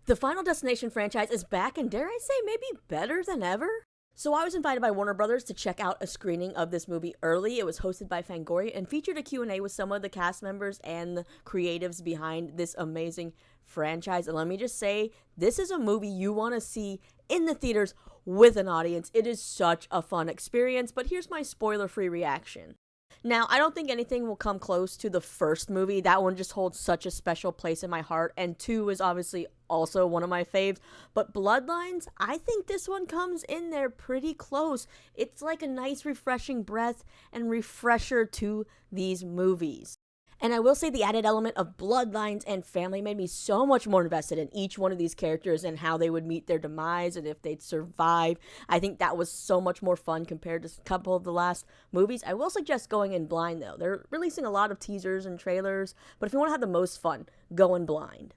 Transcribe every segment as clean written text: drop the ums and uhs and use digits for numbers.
The Final Destination franchise is back and, dare I say, maybe better than ever? So I was invited by Warner Brothers to check out a screening of this movie early. It was hosted by Fangoria and featured a Q&A with some of the cast members and the creatives behind this amazing franchise. And let me just say, this is a movie you want to see in the theaters with an audience. It is such a fun experience, but here's my spoiler-free reaction. Now, I don't think anything will come close to the first movie. That one just holds such a special place in my heart, and 2 is obviously also one of my faves. But Bloodlines, I think this one comes in there pretty close. It's like a nice refreshing breath and refresher to these movies. And I will say the added element of bloodlines and family made me so much more invested in each one of these characters and how they would meet their demise and if they'd survive. I think that was so much more fun compared to a couple of the last movies. I will suggest going in blind, though. They're releasing a lot of teasers and trailers, but if you want to have the most fun, go in blind.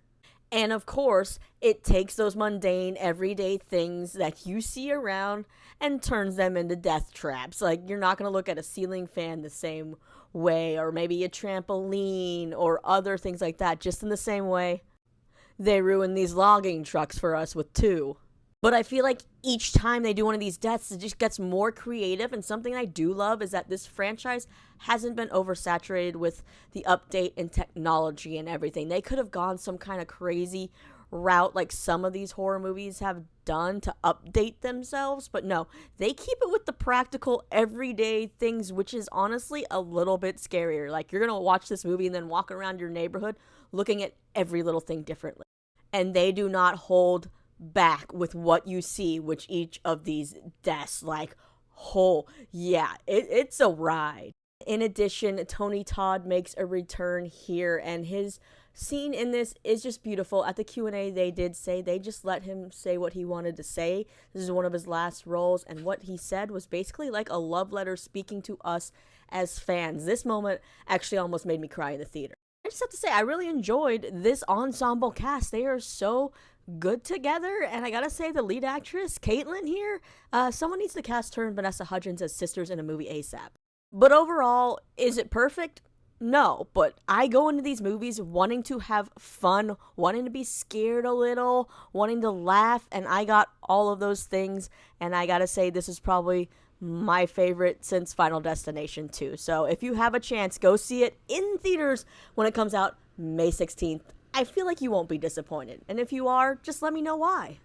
And of course, it takes those mundane, everyday things that you see around and turns them into death traps. Like, you're not going to look at a ceiling fan the same way, or maybe a trampoline, or other things like that, just in the same way they ruin these logging trucks for us with 2. But I feel like each time they do one of these deaths, it just gets more creative, and something I do love is that this franchise hasn't been oversaturated with the update and technology and everything. They could have gone some kind of crazy route like some of these horror movies have done to update themselves, but no, they keep it with the practical everyday things, which is honestly a little bit scarier. Like, you're gonna watch this movie and then walk around your neighborhood looking at every little thing differently, and they do not hold back with what you see with each of these deaths. Like, oh yeah, it's a ride. In addition, Tony Todd makes a return here, and his scene in this is just beautiful. At the Q&A, they did say they just let him say what he wanted to say. This is one of his last roles, and what he said was basically like a love letter speaking to us as fans. This moment actually almost made me cry in the theater. I just have to say, I really enjoyed this ensemble cast. They are so good together, and I gotta say, the lead actress, Caitlin here, someone needs to cast her and Vanessa Hudgens as sisters in a movie ASAP. But overall, is it perfect? No, but I go into these movies wanting to have fun, wanting to be scared a little, wanting to laugh, and I got all of those things, and I gotta say, this is probably my favorite since Final Destination 2. So if you have a chance, go see it in theaters when it comes out May 16th. I feel like you won't be disappointed, and if you are, just let me know why.